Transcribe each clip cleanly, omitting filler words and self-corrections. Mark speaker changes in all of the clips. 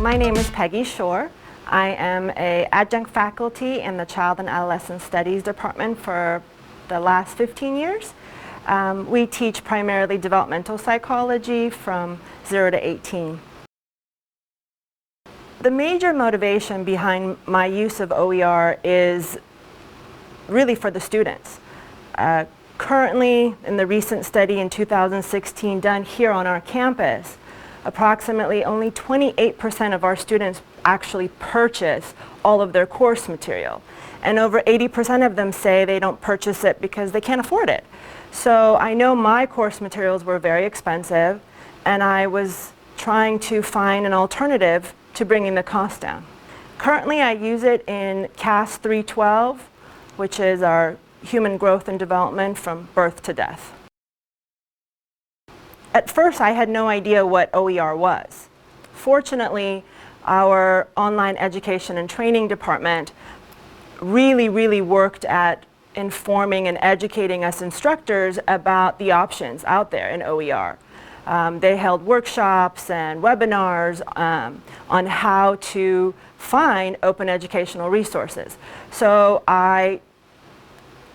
Speaker 1: My name is Peggy Shoar. I am an adjunct faculty in the Child and Adolescent Studies department for the last 15 years. We teach primarily developmental psychology from 0 to 18. The major motivation behind my use of OER is really for the students. Currently, in the recent study in 2016 done here on our campus, approximately only 28% of our students actually purchase all of their course material. And over 80% of them say they don't purchase it because they can't afford it. So I know my course materials were very expensive, and I was trying to find an alternative to bringing the cost down. Currently I use it in CAS 312, which is our human growth and development from birth to death. At first I had no idea what OER was. Fortunately, our online education and training department really worked at informing and educating us instructors about the options out there in OER. They held workshops and webinars on how to find open educational resources. So I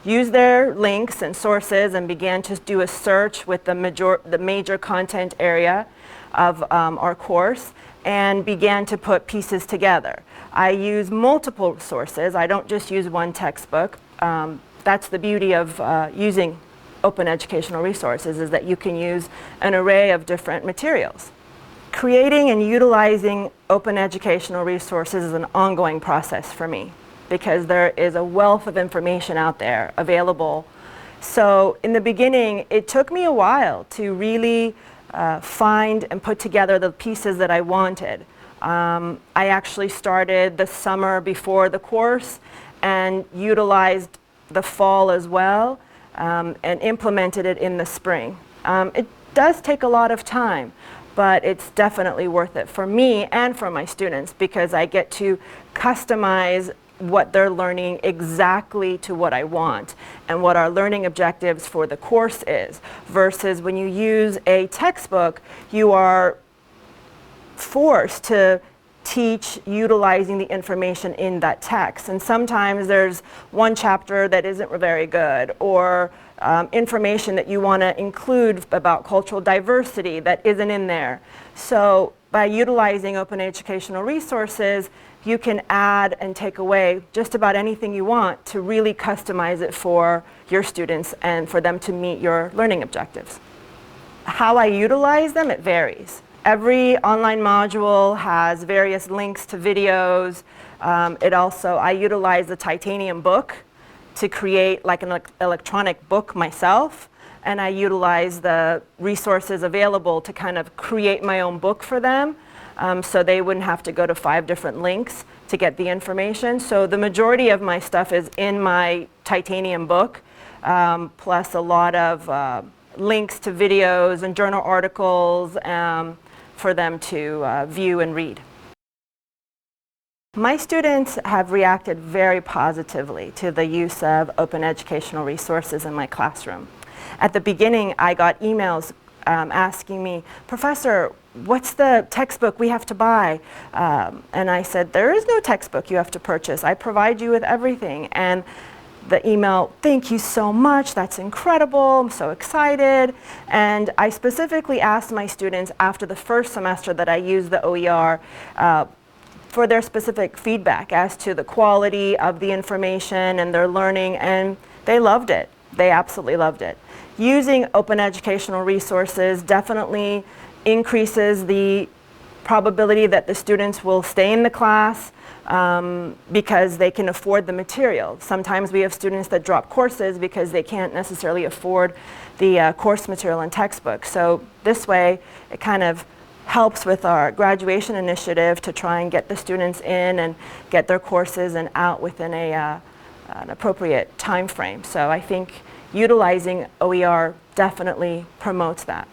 Speaker 1: used their links and sources and began to do a search with the major content area of our course and began to put pieces together. I use multiple sources. I don't just use one textbook. That's the beauty of using open educational resources, is that you can use an array of different materials. Creating and utilizing open educational resources is an ongoing process for me, because there is a wealth of information out there available. So in the beginning, it took me a while to really find and put together the pieces that I wanted. I actually started the summer before the course and utilized the fall as well, and implemented it in the spring. It does take a lot of time, but it's definitely worth it for me and for my students, because I get to customize what they're learning exactly to what I want and what our learning objectives for the course is, versus when you use a textbook, you are forced to teach utilizing the information in that text. And sometimes there's one chapter that isn't very good, or information that you want to include about cultural diversity that isn't in there. So by utilizing open educational resources, you can add and take away just about anything you want to really customize it for your students and for them to meet your learning objectives. How I utilize them, it varies. Every online module has various links to videos. I utilize the titanium book to create like an electronic book myself, and I utilize the resources available to kind of create my own book for them, so they wouldn't have to go to 5 different links to get the information. So the majority of my stuff is in my titanium book, plus a lot of links to videos and journal articles for them to view and read. My students have reacted very positively to the use of open educational resources in my classroom. At the beginning, I got emails asking me, "Professor, what's the textbook we have to buy?" And I said, "There is no textbook you have to purchase. I provide you with everything." And the email, "Thank you so much, that's incredible, I'm so excited." And I specifically asked my students after the first semester that I used the OER for their specific feedback as to the quality of the information and their learning, and they loved it. They absolutely loved it. Using open educational resources definitely increases the probability that the students will stay in the class because they can afford the material. Sometimes we have students that drop courses because they can't necessarily afford the course material and textbook. So this way, it kind of helps with our graduation initiative to try and get the students in and get their courses and out within an appropriate time frame. So I think utilizing OER definitely promotes that.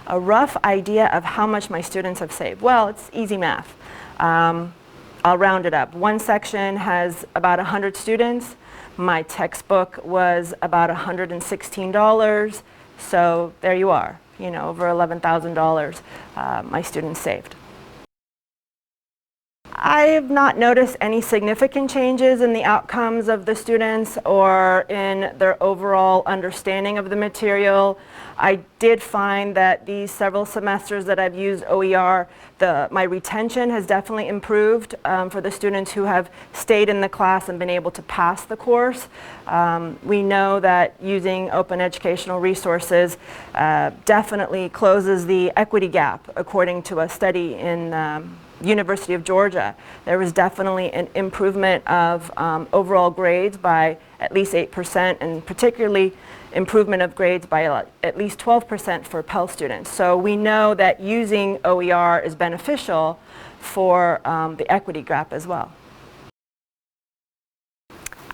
Speaker 1: A rough idea of how much my students have saved. Well, it's easy math. I'll round it up. One section has about 100 students. My textbook was about $116, so there you are. over $11,000 my students saved. I have not noticed any significant changes in the outcomes of the students or in their overall understanding of the material. I did find that these several semesters that I've used OER, my retention has definitely improved for the students who have stayed in the class and been able to pass the course. We know that using open educational resources definitely closes the equity gap, according to a study in University of Georgia. There was definitely an improvement of overall grades by at least 8%, and particularly improvement of grades by at least 12% for Pell students. So we know that using OER is beneficial for the equity gap as well.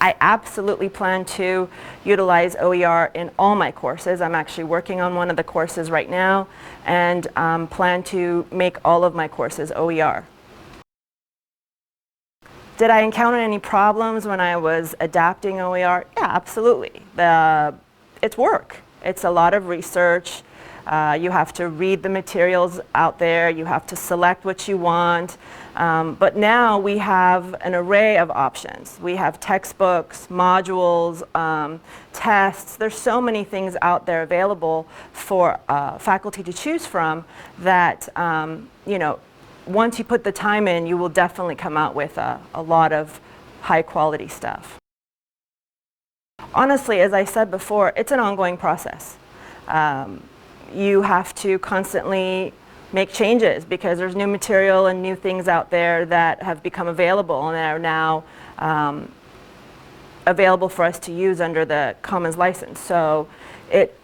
Speaker 1: I absolutely plan to utilize OER in all my courses. I'm actually working on one of the courses right now, and plan to make all of my courses OER. Did I encounter any problems when I was adapting OER? Yeah, absolutely. It's work. It's a lot of research. You have to read the materials out there. You have to select what you want. But now we have an array of options. We have textbooks, modules, tests. There's so many things out there available for faculty to choose from that, once you put the time in, you will definitely come out with a lot of high quality stuff. Honestly, as I said before, it's an ongoing process. You have to constantly make changes because there's new material and new things out there that have become available and are now available for us to use under the Commons license. So it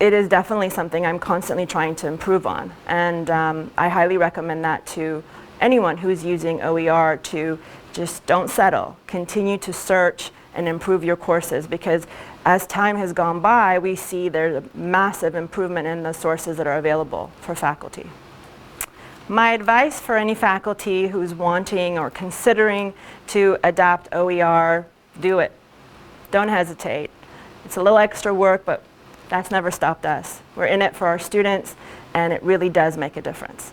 Speaker 1: is definitely something I'm constantly trying to improve on, and I highly recommend that to anyone who's using OER to just don't settle. Continue to search and improve your courses, because as time has gone by, we see there's a massive improvement in the sources that are available for faculty. My advice for any faculty who's wanting or considering to adapt OER, do it. Don't hesitate. It's a little extra work, but that's never stopped us. We're in it for our students, and it really does make a difference.